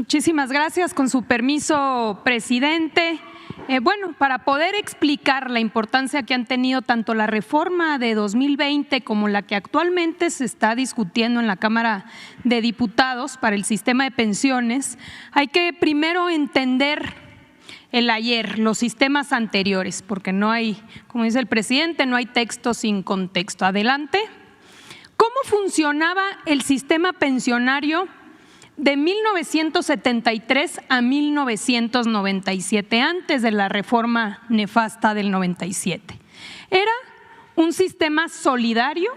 Muchísimas gracias. Con su permiso, presidente. Para poder explicar la importancia que han tenido tanto la reforma de 2020 como la que actualmente se está discutiendo en la Cámara de Diputados para el sistema de pensiones, hay que primero entender el ayer, los sistemas anteriores, porque no hay, como dice el presidente, no hay texto sin contexto. Adelante. ¿Cómo funcionaba el sistema pensionario de 1973 a 1997, antes de la reforma nefasta del 97? Era un sistema solidario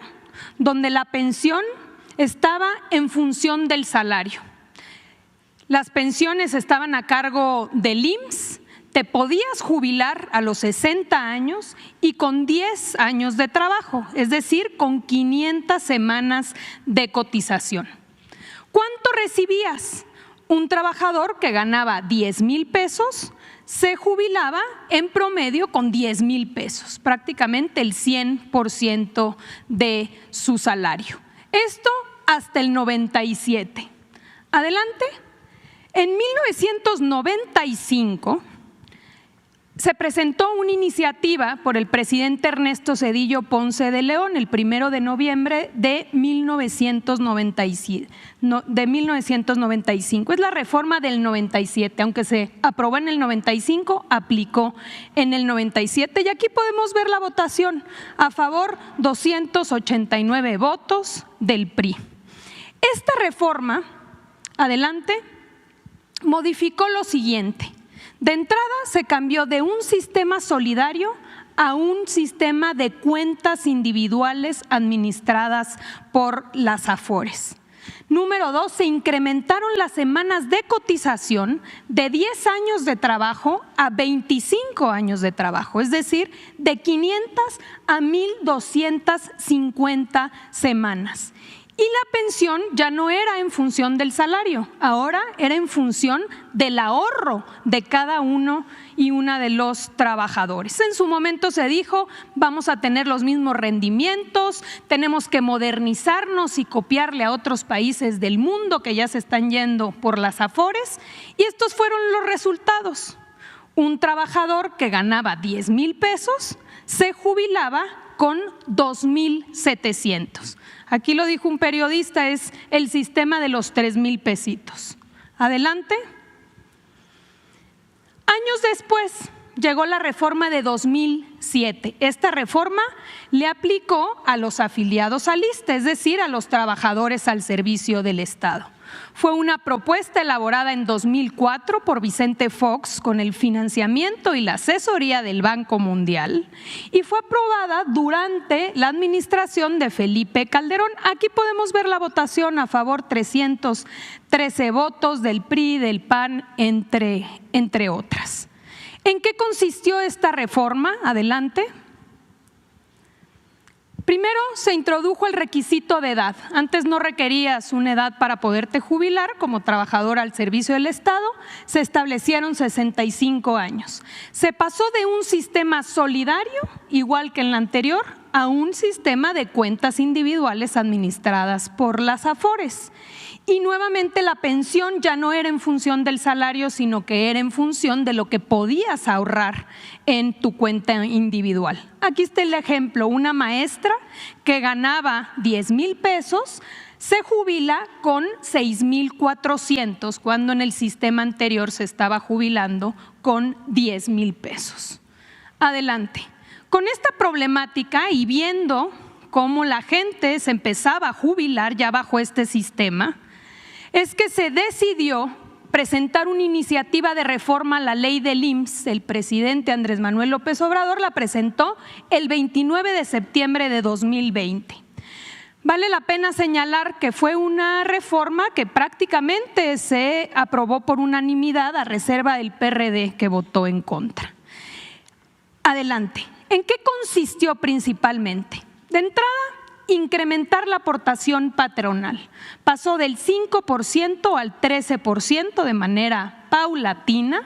donde la pensión estaba en función del salario. Las pensiones estaban a cargo del IMSS. Te podías jubilar a los 60 años y con 10 años de trabajo, es decir, con 500 semanas de cotización. ¿Cuánto recibías? Un trabajador que ganaba 10,000 pesos se jubilaba en promedio con 10,000 pesos, prácticamente el 100% de su salario. Esto hasta el 97. Adelante. En 1995 se presentó una iniciativa por el presidente Ernesto Zedillo Ponce de León el 1 de noviembre de 1995. Es la reforma del 97, aunque se aprobó en el 95, aplicó en el 97. Y aquí podemos ver la votación. A favor, 289 votos del PRI. Esta reforma, adelante, modificó lo siguiente. De entrada se cambió de un sistema solidario a un sistema de cuentas individuales administradas por las AFORES. Número 2, se incrementaron las semanas de cotización de 10 años de trabajo a 25 años de trabajo, es decir, de 500 a 1,250 semanas. Y la pensión ya no era en función del salario, ahora era en función del ahorro de cada uno y una de los trabajadores. En su momento se dijo, vamos a tener los mismos rendimientos, tenemos que modernizarnos y copiarle a otros países del mundo que ya se están yendo por las AFORES, y estos fueron los resultados. Un trabajador que ganaba 10,000 pesos se jubilaba con 2,700. Aquí lo dijo un periodista, es el sistema de los 3,000 pesitos. Adelante. Años después llegó la reforma de 2007. Esta reforma le aplicó a los afiliados al ISSSTE, es decir, a los trabajadores al servicio del Estado. Fue una propuesta elaborada en 2004 por Vicente Fox con el financiamiento y la asesoría del Banco Mundial y fue aprobada durante la administración de Felipe Calderón. Aquí podemos ver la votación: a favor 313 votos del PRI, del PAN, entre otras. ¿En qué consistió esta reforma? Adelante. Primero, se introdujo el requisito de edad. Antes no requerías una edad para poderte jubilar como trabajador al servicio del Estado, se establecieron 65 años. Se pasó de un sistema solidario, igual que en la anterior, a un sistema de cuentas individuales administradas por las AFORES. Y nuevamente la pensión ya no era en función del salario, sino que era en función de lo que podías ahorrar en tu cuenta individual. Aquí está el ejemplo: una maestra que ganaba 10,000 pesos se jubila con 6,400, cuando en el sistema anterior se estaba jubilando con 10,000 pesos. Adelante. Con esta problemática y viendo cómo la gente se empezaba a jubilar ya bajo este sistema, es que se decidió presentar una iniciativa de reforma a la ley del IMSS. El presidente Andrés Manuel López Obrador la presentó el 29 de septiembre de 2020. Vale la pena señalar que fue una reforma que prácticamente se aprobó por unanimidad, a reserva del PRD, que votó en contra. Adelante. ¿En qué consistió principalmente? De entrada, incrementar la aportación patronal. Pasó del 5% al 13% de manera paulatina.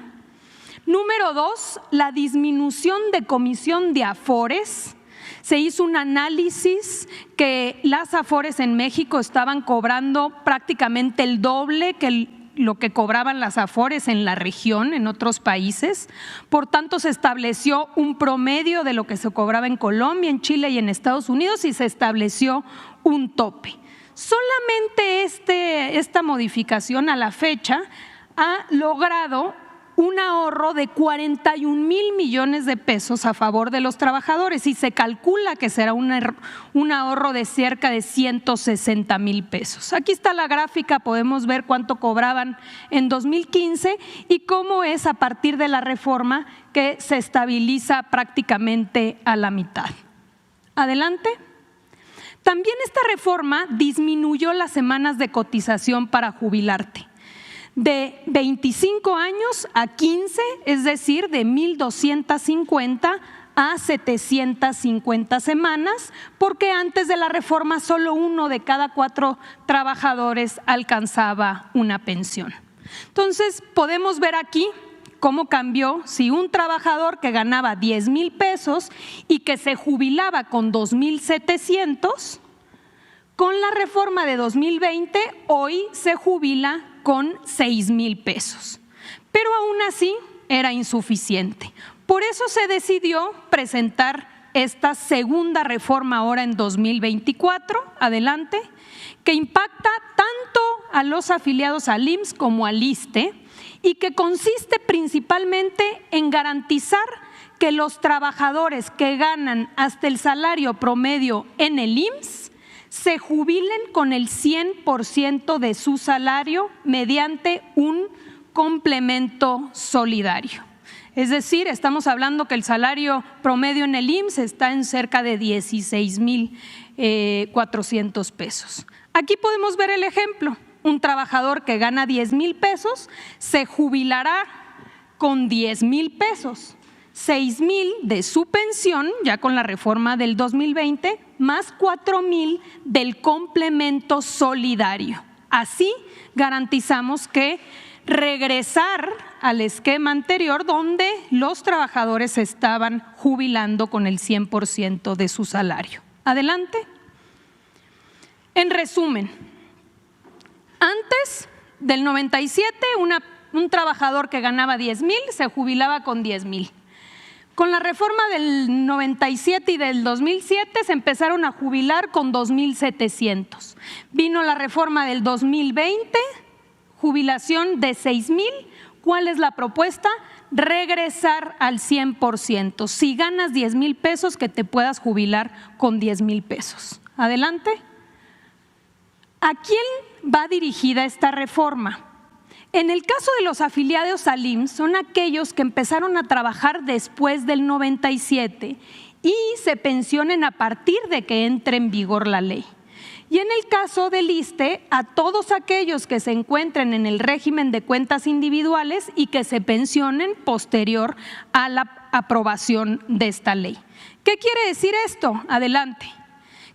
Número 2, la disminución de comisión de AFORES. Se hizo un análisis que las AFORES en México estaban cobrando prácticamente el doble que lo que cobraban las AFORES en la región, en otros países. Por tanto, se estableció un promedio de lo que se cobraba en Colombia, en Chile y en Estados Unidos y se estableció un tope. Solamente esta modificación a la fecha ha logrado un ahorro de 41,000 millones de pesos a favor de los trabajadores y se calcula que será un ahorro de cerca de 160,000 pesos. Aquí está la gráfica, podemos ver cuánto cobraban en 2015 y cómo es a partir de la reforma que se estabiliza prácticamente a la mitad. Adelante. También esta reforma disminuyó las semanas de cotización para jubilarte, de 25 años a 15, es decir, de 1,250 a 750 semanas, porque antes de la reforma solo 1 de cada 4 trabajadores alcanzaba una pensión. Entonces, podemos ver aquí cómo cambió si un trabajador que ganaba 10,000 pesos y que se jubilaba con 2,700, con la reforma de 2020, hoy se jubila con 6,000 pesos. Pero aún así era insuficiente. Por eso se decidió presentar esta segunda reforma ahora en 2024, adelante, que impacta tanto a los afiliados al IMSS como al ISSSTE y que consiste principalmente en garantizar que los trabajadores que ganan hasta el salario promedio en el IMSS se jubilen con el 100% de su salario mediante un complemento solidario. Es decir, estamos hablando que el salario promedio en el IMSS está en cerca de 16,400 pesos. Aquí podemos ver el ejemplo. Un trabajador que gana 10,000 pesos se jubilará con 10,000 pesos. 6,000 de su pensión, ya con la reforma del 2020, más 4,000 del complemento solidario. Así garantizamos que regresar al esquema anterior donde los trabajadores estaban jubilando con el 100% de su salario. Adelante. En resumen, antes del 97, un trabajador que ganaba 10,000 se jubilaba con 10,000. Con la reforma del 97 y del 2007 se empezaron a jubilar con 2,700. Vino la reforma del 2020, jubilación de 6,000. ¿Cuál es la propuesta? Regresar al 100%. Si ganas 10,000 pesos, que te puedas jubilar con 10,000 pesos. Adelante. ¿A quién va dirigida esta reforma? En el caso de los afiliados al IMSS, son aquellos que empezaron a trabajar después del 97 y se pensionen a partir de que entre en vigor la ley. Y en el caso del ISSSTE, a todos aquellos que se encuentren en el régimen de cuentas individuales y que se pensionen posterior a la aprobación de esta ley. ¿Qué quiere decir esto? Adelante.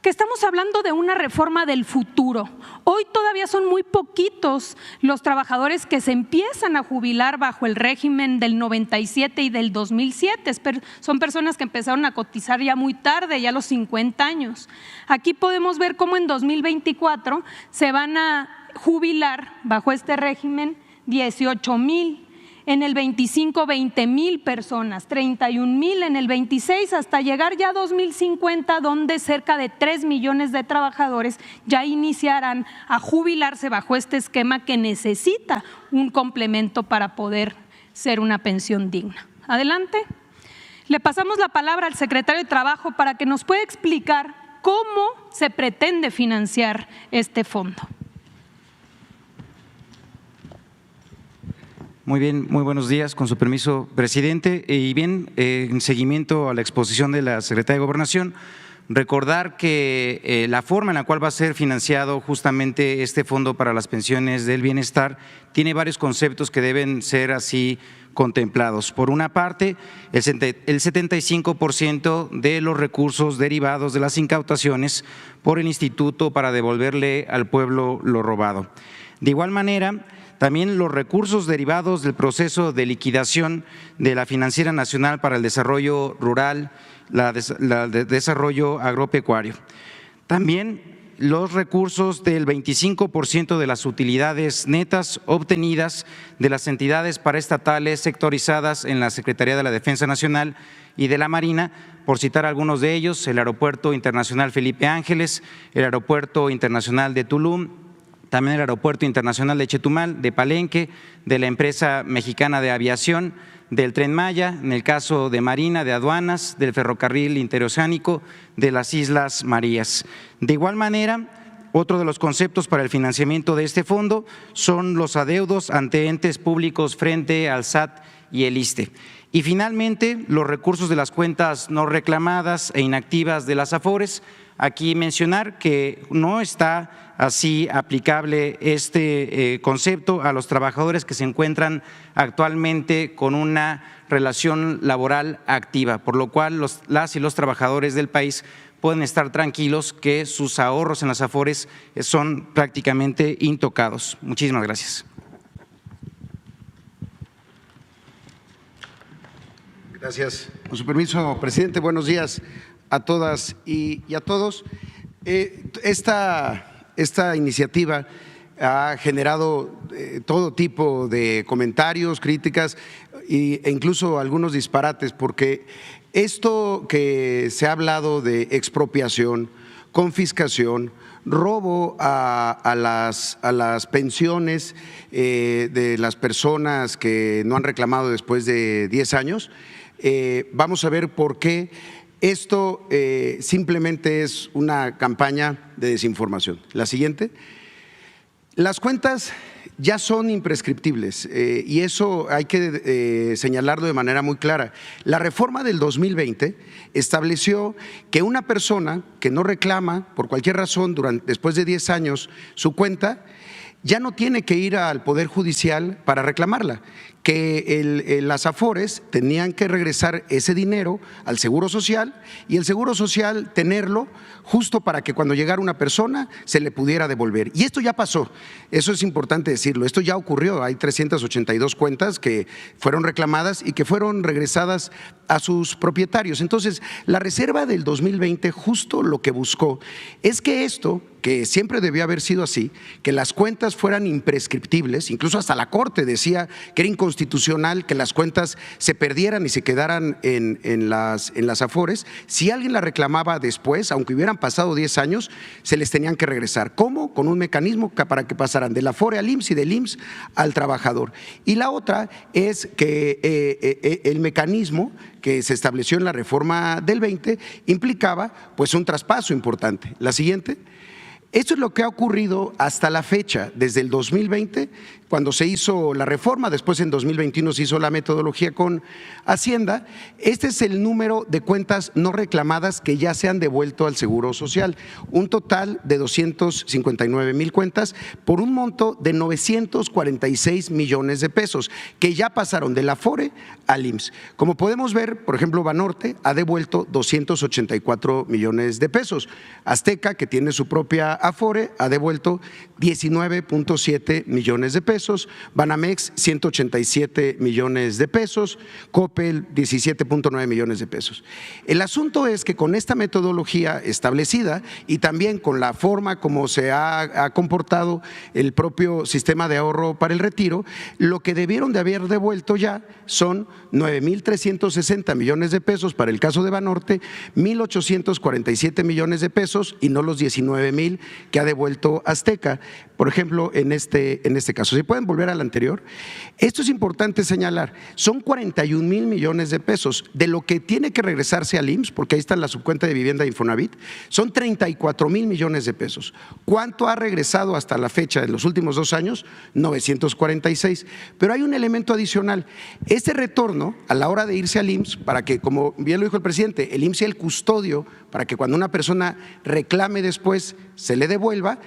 Que estamos hablando de una reforma del futuro. Hoy todavía son muy poquitos los trabajadores que se empiezan a jubilar bajo el régimen del 97 y del 2007. Son personas que empezaron a cotizar ya muy tarde, ya a los 50 años. Aquí podemos ver cómo en 2024 se van a jubilar bajo este régimen 18,000. En el 25, 20,000 personas, 31,000 en el 26, hasta llegar ya a 2050, donde cerca de 3 millones de trabajadores ya iniciarán a jubilarse bajo este esquema que necesita un complemento para poder ser una pensión digna. Adelante. Le pasamos la palabra al secretario de Trabajo para que nos pueda explicar cómo se pretende financiar este fondo. Muy bien, muy buenos días, con su permiso, presidente. Y bien, en seguimiento a la exposición de la Secretaría de Gobernación, recordar que la forma en la cual va a ser financiado justamente este Fondo para las Pensiones del Bienestar tiene varios conceptos que deben ser así contemplados. Por una parte, el 75% de los recursos derivados de las incautaciones por el Instituto para devolverle al pueblo lo robado. De igual manera, también los recursos derivados del proceso de liquidación de la Financiera Nacional para el Desarrollo Rural, la de Desarrollo Agropecuario. También los recursos del 25% de las utilidades netas obtenidas de las entidades paraestatales sectorizadas en la Secretaría de la Defensa Nacional y de la Marina, por citar algunos de ellos: el Aeropuerto Internacional Felipe Ángeles, el Aeropuerto Internacional de Tulum, también el Aeropuerto Internacional de Chetumal, de Palenque, de la empresa mexicana de aviación, del Tren Maya, en el caso de Marina, de aduanas, del ferrocarril interoceánico, de las Islas Marías. De igual manera, otro de los conceptos para el financiamiento de este fondo son los adeudos ante entes públicos frente al SAT y el ISSSTE. Y finalmente, los recursos de las cuentas no reclamadas e inactivas de las AFORES. Aquí mencionar que no está así aplicable este concepto a los trabajadores que se encuentran actualmente con una relación laboral activa, por lo cual las y los trabajadores del país pueden estar tranquilos que sus ahorros en las AFORES son prácticamente intocados. Muchísimas gracias. Gracias. Con su permiso, presidente, buenos días a todas y a todos. Esta iniciativa ha generado todo tipo de comentarios, críticas e incluso algunos disparates, porque esto que se ha hablado de expropiación, confiscación, robo a las pensiones de las personas que no han reclamado después de 10 años, vamos a ver por qué esto simplemente es una campaña de desinformación. La siguiente. Las cuentas ya son imprescriptibles y eso hay que señalarlo de manera muy clara. La reforma del 2020 estableció que una persona que no reclama por cualquier razón después de 10 años su cuenta ya no tiene que ir al Poder Judicial para reclamarla, que las AFORES tenían que regresar ese dinero al Seguro Social y el Seguro Social tenerlo justo para que cuando llegara una persona se le pudiera devolver. Y esto ya pasó, eso es importante decirlo, esto ya ocurrió, hay 382 cuentas que fueron reclamadas y que fueron regresadas a sus propietarios. Entonces, la reserva del 2020 justo lo que buscó es que esto, que siempre debió haber sido así, que las cuentas fueran imprescriptibles, incluso hasta la Corte decía que era inconstitucional que las cuentas se perdieran y se quedaran en las AFORES. Si alguien la reclamaba después, aunque hubieran pasado 10 años, se les tenían que regresar. ¿Cómo? Con un mecanismo para que pasaran de la AFORE al IMSS y del IMSS al trabajador. Y la otra es que el mecanismo que se estableció en la reforma del 20 implicaba pues un traspaso importante. La siguiente. Esto es lo que ha ocurrido hasta la fecha, desde el 2020, cuando se hizo la reforma, después en 2021 se hizo la metodología con Hacienda. Este es el número de cuentas no reclamadas que ya se han devuelto al Seguro Social, un total de 259,000 cuentas por un monto de 946 millones de pesos, que ya pasaron de la AFORE al IMSS. Como podemos ver, por ejemplo, Banorte ha devuelto 284 millones de pesos, Azteca, que tiene su propia AFORE, ha devuelto 19.7 millones de pesos, Banamex 187 millones de pesos, Coppel 17.9 millones de pesos. El asunto es que con esta metodología establecida y también con la forma como se ha comportado el propio sistema de ahorro para el retiro, lo que debieron de haber devuelto ya son 9,360 millones de pesos para el caso de Banorte, 1,847 millones de pesos y no los 19,000 que ha devuelto Azteca, por ejemplo, en este caso. ¿Se pueden volver al anterior? Esto es importante señalar, son 41,000 millones de pesos de lo que tiene que regresarse al IMSS, porque ahí está la subcuenta de vivienda de Infonavit, son 34,000 millones de pesos. ¿Cuánto ha regresado hasta la fecha de los últimos 2 años? 946. Pero hay un elemento adicional, este retorno a la hora de irse al IMSS, para que, como bien lo dijo el presidente, el IMSS sea el custodio para que cuando una persona reclame después se le devuelva.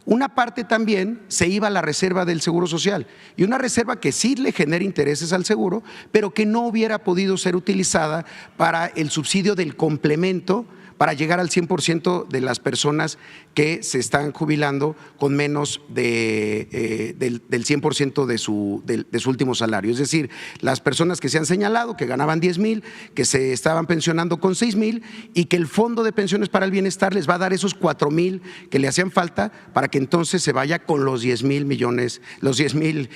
Una parte también se iba a la reserva del Seguro Social, y una reserva que sí le genera intereses al seguro, pero que no hubiera podido ser utilizada para el subsidio del complemento para llegar al 100% de las personas que se están jubilando con menos del 100% de su último salario. Es decir, las personas que se han señalado, que ganaban 10,000, que se estaban pensionando con 6,000 y que el Fondo de Pensiones para el Bienestar les va a dar esos 4,000 que le hacían falta para que entonces se vaya con los 10,000 millones, los 10,000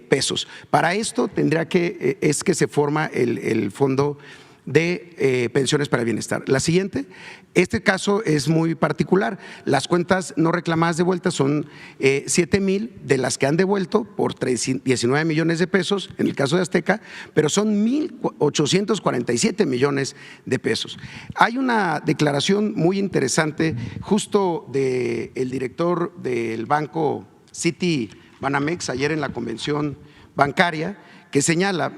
pesos. Para esto tendría que se forma el Fondo de Pensiones para el Bienestar. La siguiente, este caso es muy particular. Las cuentas no reclamadas de vuelta son 7,000 de las que han devuelto por 19 millones de pesos en el caso de Azteca, pero son 1,847 millones de pesos. Hay una declaración muy interesante justo del director del banco City Banamex ayer en la convención bancaria, que señala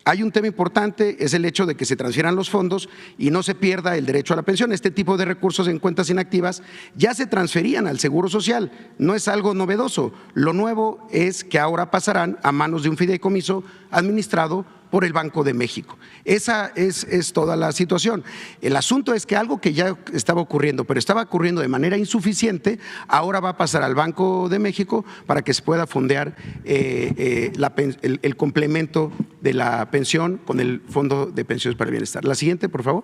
hay un tema importante, es el hecho de que se transfieran los fondos y no se pierda el derecho a la pensión. Este tipo de recursos en cuentas inactivas ya se transferían al Seguro Social, no es algo novedoso. Lo nuevo es que ahora pasarán a manos de un fideicomiso administrado por el Banco de México. Esa es toda la situación. El asunto es que algo que ya estaba ocurriendo, pero estaba ocurriendo de manera insuficiente, ahora va a pasar al Banco de México para que se pueda fondear el complemento de la pensión con el Fondo de Pensiones para el Bienestar. La siguiente, por favor.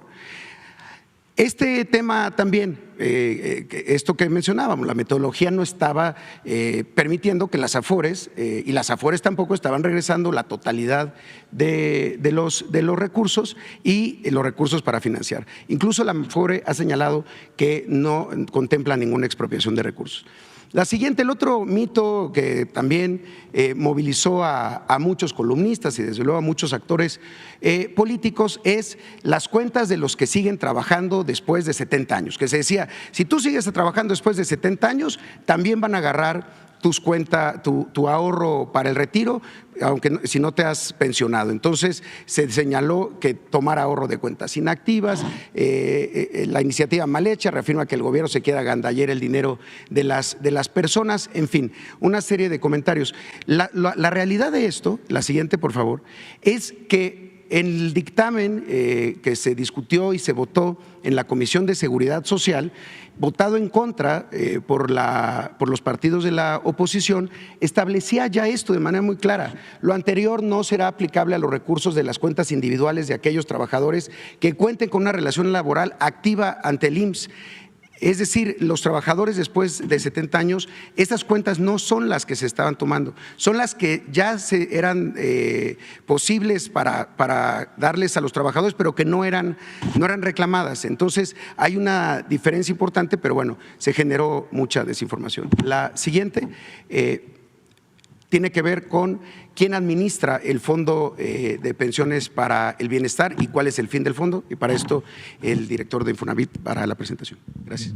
Este tema también, esto que mencionábamos, la metodología no estaba permitiendo que las Afores, y las Afores tampoco estaban regresando la totalidad de los recursos y los recursos para financiar. Incluso la Afore ha señalado que no contempla ninguna expropiación de recursos. La siguiente, el otro mito que también movilizó a muchos columnistas y desde luego a muchos actores políticos es las cuentas de los que siguen trabajando después de 70 años, que se decía, si tú sigues trabajando después de 70 años, también van a agarrar tus cuentas, tu ahorro para el retiro, aunque si no te has pensionado. Entonces se señaló que tomar ahorro de cuentas inactivas, la iniciativa mal hecha reafirma que el gobierno se quiere agandallar el dinero de las personas, en fin, una serie de comentarios. La realidad de esto, la siguiente por favor, es que en el dictamen que se discutió y se votó en la Comisión de Seguridad Social, votado en contra por los partidos de la oposición, establecía ya esto de manera muy clara. Lo anterior no será aplicable a los recursos de las cuentas individuales de aquellos trabajadores que cuenten con una relación laboral activa ante el IMSS. Es decir, los trabajadores después de 70 años, estas cuentas no son las que se estaban tomando, son las que ya eran posibles para darles a los trabajadores, pero que no eran reclamadas. Entonces, hay una diferencia importante, pero bueno, se generó mucha desinformación. La siguiente tiene que ver con quién administra el Fondo de Pensiones para el Bienestar y cuál es el fin del fondo. Y para esto, el director de Infonavit para la presentación. Gracias.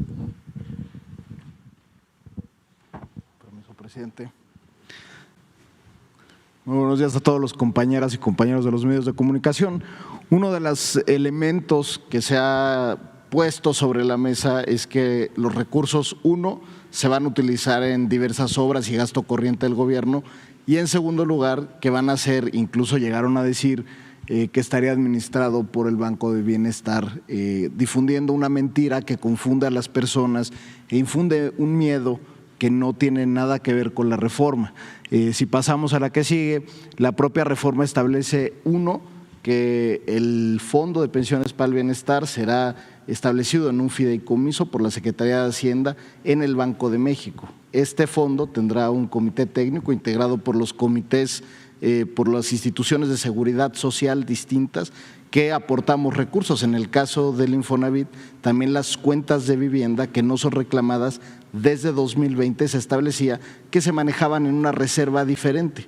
Permiso, presidente. Muy buenos días a todos los compañeras y compañeros de los medios de comunicación. Uno de los elementos que se ha puesto sobre la mesa es que los recursos, se van a utilizar en diversas obras y gasto corriente del gobierno, y en segundo lugar, que van a ser, incluso llegaron a decir, que estaría administrado por el Banco de Bienestar, difundiendo una mentira que confunde a las personas e infunde un miedo que no tiene nada que ver con la reforma. Si pasamos a la que sigue, la propia reforma establece, que el Fondo de Pensiones para el Bienestar será establecido en un fideicomiso por la Secretaría de Hacienda en el Banco de México. Este fondo tendrá un comité técnico integrado por los comités, por las instituciones de seguridad social distintas que aportamos recursos. En el caso del Infonavit, también las cuentas de vivienda que no son reclamadas desde 2020 se establecía que se manejaban en una reserva diferente.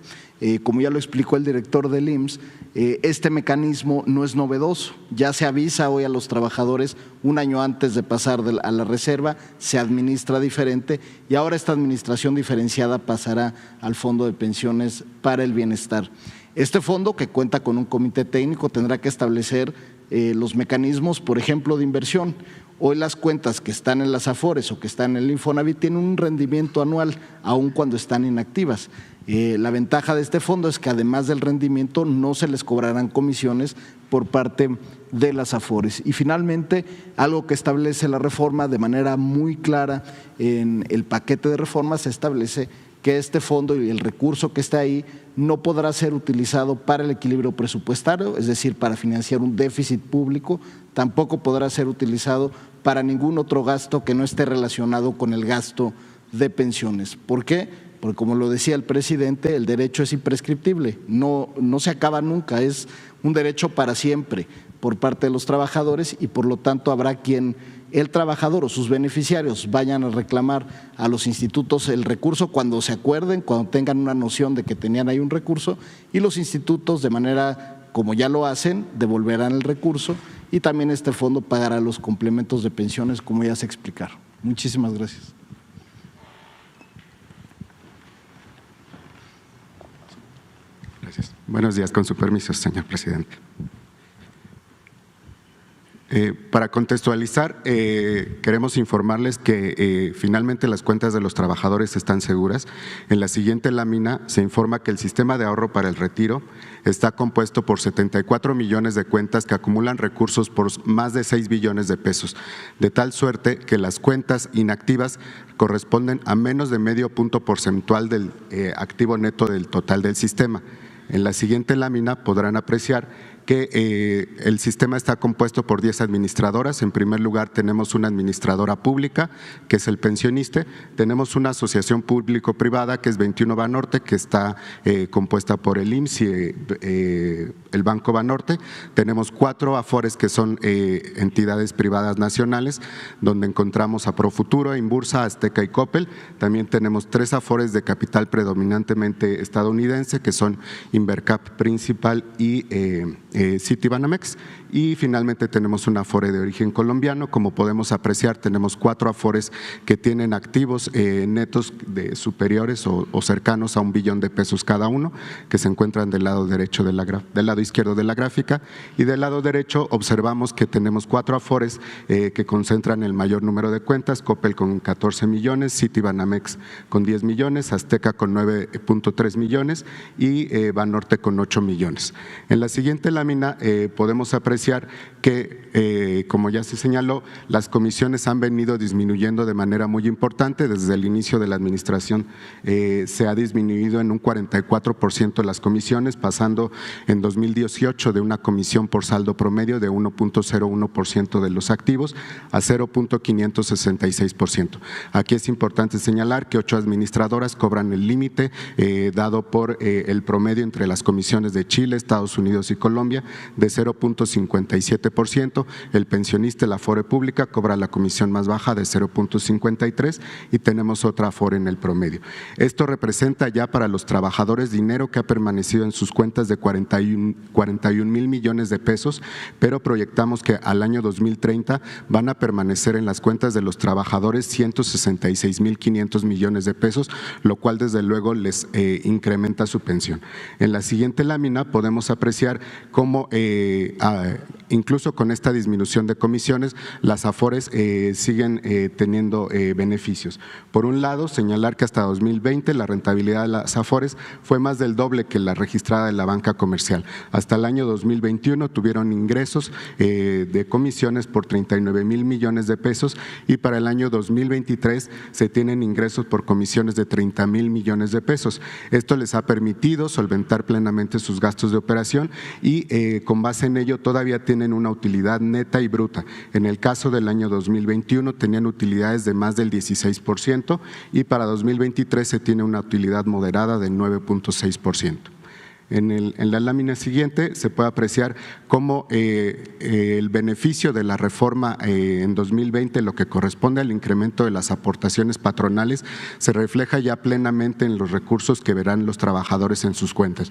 Como ya lo explicó el director del IMSS, este mecanismo no es novedoso, ya se avisa hoy a los trabajadores un año antes de pasar a la reserva, se administra diferente y ahora esta administración diferenciada pasará al Fondo de Pensiones para el Bienestar. Este fondo, que cuenta con un comité técnico, tendrá que establecer los mecanismos, por ejemplo, de inversión. Hoy las cuentas que están en las Afores o que están en el Infonavit tienen un rendimiento anual, aun cuando están inactivas. La ventaja de este fondo es que además del rendimiento no se les cobrarán comisiones por parte de las Afores. Y finalmente, algo que establece la reforma de manera muy clara en el paquete de reformas, se establece que este fondo y el recurso que está ahí no podrá ser utilizado para el equilibrio presupuestario, es decir, para financiar un déficit público, tampoco podrá ser utilizado para ningún otro gasto que no esté relacionado con el gasto de pensiones. ¿Por qué? Porque como lo decía el presidente, el derecho es imprescriptible, no se acaba nunca, es un derecho para siempre por parte de los trabajadores y por lo tanto habrá quien el trabajador o sus beneficiarios vayan a reclamar a los institutos el recurso cuando se acuerden, cuando tengan una noción de que tenían ahí un recurso, y los institutos, de manera como ya lo hacen, devolverán el recurso y también este fondo pagará los complementos de pensiones, como ya se explicaron. Muchísimas gracias. Gracias. Buenos días, con su permiso, señor presidente. Para contextualizar, queremos informarles que finalmente las cuentas de los trabajadores están seguras. En la siguiente lámina se informa que el sistema de ahorro para el retiro está compuesto por 74 millones de cuentas que acumulan recursos por más de 6 billones de pesos, de tal suerte que las cuentas inactivas corresponden a menos de medio punto porcentual del activo neto del total del sistema. En la siguiente lámina podrán apreciar que el sistema está compuesto por 10 administradoras. En primer lugar tenemos una administradora pública, que es el pensionista, tenemos una asociación público-privada que es 21 Banorte, que está compuesta por el IMSS y el Banco Banorte, tenemos 4 Afores que son entidades privadas nacionales, donde encontramos a Profuturo, Inbursa, Azteca y Coppel. También tenemos 3 Afores de capital predominantemente estadounidense, que son Invercap Principal y Citibanamex, y finalmente tenemos un Afore de origen colombiano. Como podemos apreciar, tenemos 4 Afores que tienen activos netos de superiores o cercanos a $1 billón de pesos cada uno, que se encuentran del lado derecho del lado izquierdo de la gráfica, y del lado derecho observamos que tenemos 4 Afores que concentran el mayor número de cuentas: Coppel con 14 millones, Citibanamex con 10 millones, Azteca con 9.3 millones y Banorte con 8 millones. En la siguiente lámina podemos apreciar que, como ya se señaló, las comisiones han venido disminuyendo de manera muy importante. Desde el inicio de la administración se ha disminuido en un 44% las comisiones, pasando en 2018 de una comisión por saldo promedio de 1.01% de los activos a 0.566%. Aquí es importante señalar que 8 administradoras cobran el límite dado por el promedio entre las comisiones de Chile, Estados Unidos y Colombia de 0.57%, el pensionista, la Afore pública, cobra la comisión más baja de 0.53% y tenemos otra Afore en el promedio. Esto representa ya para los trabajadores dinero que ha permanecido en sus cuentas de 41 mil millones de pesos, pero proyectamos que al año 2030 van a permanecer en las cuentas de los trabajadores 166.500 millones de pesos, lo cual desde luego les incrementa su pensión. En la siguiente lámina podemos apreciar cómo incluso con esta disminución de comisiones, las Afores siguen teniendo beneficios. Por un lado, señalar que hasta 2020 la rentabilidad de las Afores fue más del doble que la registrada de la banca comercial. Hasta el año 2021 tuvieron ingresos de comisiones por 39 mil millones de pesos y para el año 2023 se tienen ingresos por comisiones de 30 mil millones de pesos. Esto les ha permitido solventar plenamente sus gastos de operación y con base en ello todavía tienen una utilidad neta y bruta. En el caso del año 2021 tenían utilidades de más del 16% y para 2023 se tiene una utilidad moderada de 9.6%. En la lámina siguiente se puede apreciar cómo el beneficio de la reforma en 2020, lo que corresponde al incremento de las aportaciones patronales, se refleja ya plenamente en los recursos que verán los trabajadores en sus cuentas.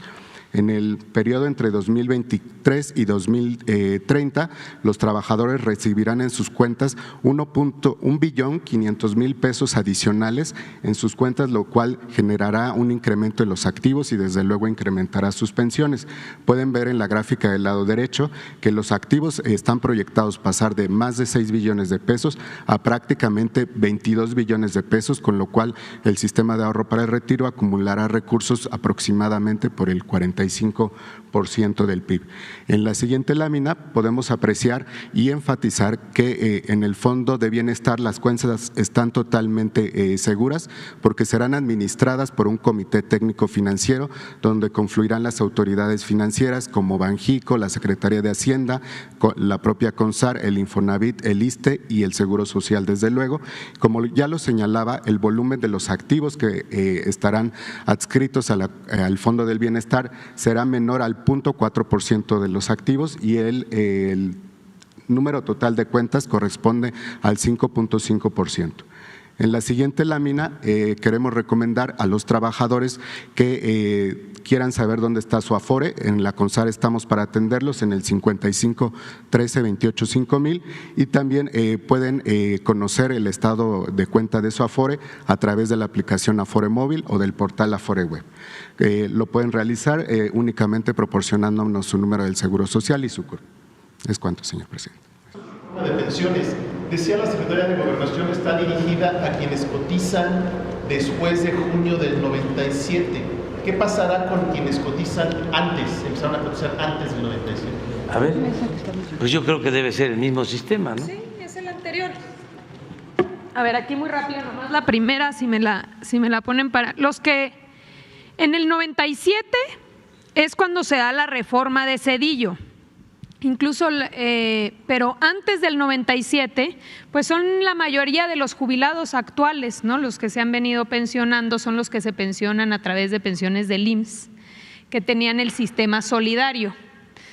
En el periodo entre 2023 y 2030, los trabajadores recibirán en sus cuentas 1.500.000 pesos adicionales en sus cuentas, lo cual generará un incremento en los activos y desde luego incrementará sus pensiones. Pueden ver en la gráfica del lado derecho que los activos están proyectados pasar de más de 6 billones de pesos a prácticamente 22 billones de pesos, con lo cual el sistema de ahorro para el retiro acumulará recursos aproximadamente por el 45% del PIB. En la siguiente lámina podemos apreciar y enfatizar que en el Fondo de Bienestar las cuentas están totalmente seguras porque serán administradas por un comité técnico financiero donde confluirán las autoridades financieras como Banjico, la Secretaría de Hacienda, la propia CONSAR, el Infonavit, el ISSSTE y el Seguro Social, desde luego. Como ya lo señalaba, el volumen de los activos que estarán adscritos al Fondo del Bienestar será menor al 0.4% de los activos y el número total de cuentas corresponde al 5.5%. En la siguiente lámina queremos recomendar a los trabajadores que quieran saber dónde está su Afore. En la CONSAR estamos para atenderlos en el 55 13 28 5000 y también pueden conocer el estado de cuenta de su Afore a través de la aplicación Afore Móvil o del portal Afore Web. Lo pueden realizar únicamente proporcionándonos su número del Seguro Social y su CURP. Es cuanto, señor presidente. De pensiones, decía la Secretaría de Gobernación, está dirigida a quienes cotizan después de junio del 97. ¿Qué pasará con quienes cotizan antes, empezaron a cotizar antes del 97? A ver, pues yo creo que debe ser el mismo sistema, ¿no? Sí, es el anterior. A ver, aquí muy rápido nomás la primera, si me la ponen para… Los que en el 97 es cuando se da la reforma de Zedillo. Incluso, pero antes del 97, pues son la mayoría de los jubilados actuales, ¿no? Los que se han venido pensionando son los que se pensionan a través de pensiones del IMSS, que tenían el sistema solidario.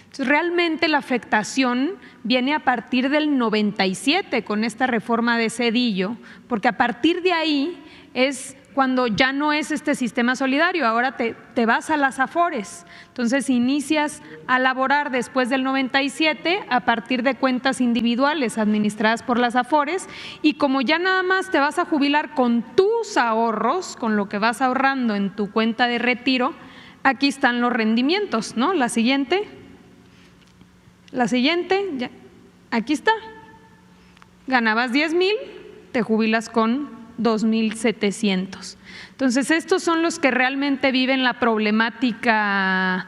Entonces, realmente la afectación viene a partir del 97 con esta reforma de Zedillo, porque a partir de ahí es cuando ya no es este sistema solidario, ahora te vas a las Afores. Entonces inicias a laborar después del 97 a partir de cuentas individuales administradas por las Afores y como ya nada más te vas a jubilar con tus ahorros, con lo que vas ahorrando en tu cuenta de retiro, aquí están los rendimientos, ¿no? La siguiente, ya, aquí está. Ganabas 10,000, te jubilas con 2,700. Entonces, estos son los que realmente viven la problemática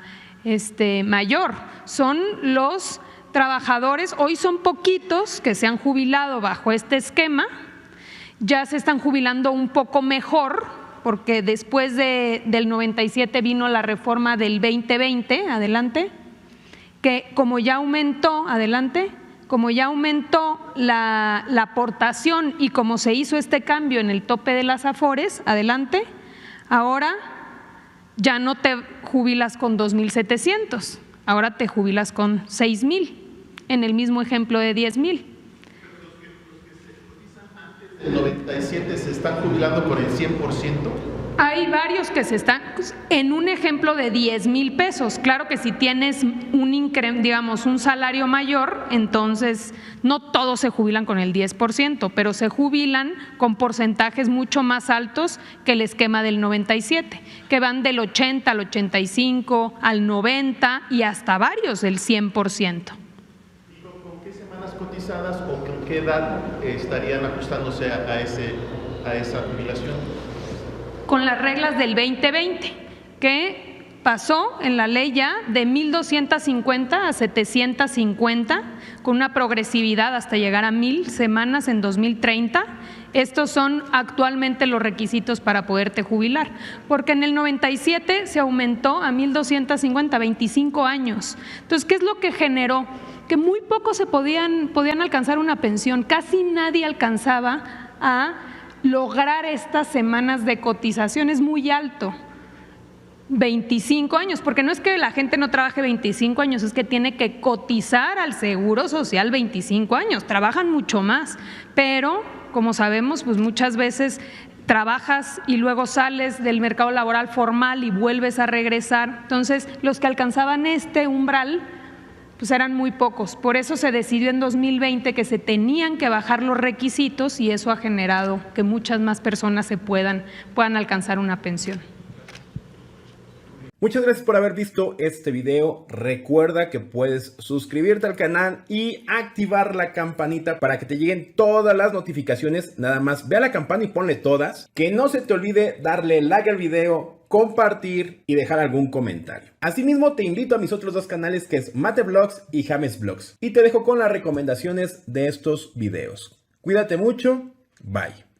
mayor. Son los trabajadores, hoy son poquitos que se han jubilado bajo este esquema, ya se están jubilando un poco mejor, porque después del 97 vino la reforma del 2020, adelante, que como ya aumentó, adelante, como ya aumentó la aportación y como se hizo este cambio en el tope de las Afores, adelante, ahora ya no te jubilas con 2,700, ahora te jubilas con 6,000, en el mismo ejemplo de 10,000. Los que se cotizan antes del 97 se están jubilando con el 100%. Hay varios que se están, en un ejemplo de 10,000 pesos, claro que si tienes un salario mayor, entonces no todos se jubilan con el 10%, pero se jubilan con porcentajes mucho más altos que el esquema del 97, que van del 80 al 85, al 90 y hasta varios del 100%. ¿Con qué semanas cotizadas o con qué edad estarían ajustándose a esa jubilación? Con las reglas del 2020, que pasó en la ley ya de 1,250 a 750, con una progresividad hasta llegar a 1,000 semanas en 2030. Estos son actualmente los requisitos para poderte jubilar, porque en el 97 se aumentó a 1,250, 25 años. Entonces, ¿qué es lo que generó? Que muy pocos podían alcanzar una pensión, casi nadie alcanzaba a lograr estas semanas de cotización, es muy alto, 25 años, porque no es que la gente no trabaje 25 años, es que tiene que cotizar al Seguro Social 25 años, trabajan mucho más, pero como sabemos, pues muchas veces trabajas y luego sales del mercado laboral formal y vuelves a regresar. Entonces, los que alcanzaban este umbral pues eran muy pocos. Por eso se decidió en 2020 que se tenían que bajar los requisitos y eso ha generado que muchas más personas puedan alcanzar una pensión. Muchas gracias por haber visto este video. Recuerda que puedes suscribirte al canal y activar la campanita para que te lleguen todas las notificaciones. Nada más ve a la campana y ponle todas. Que no se te olvide darle like al video, compartir y dejar algún comentario. Asimismo, te invito a mis otros dos canales, que es Mate Vlogs y James Vlogs. Y te dejo con las recomendaciones de estos videos. Cuídate mucho. Bye.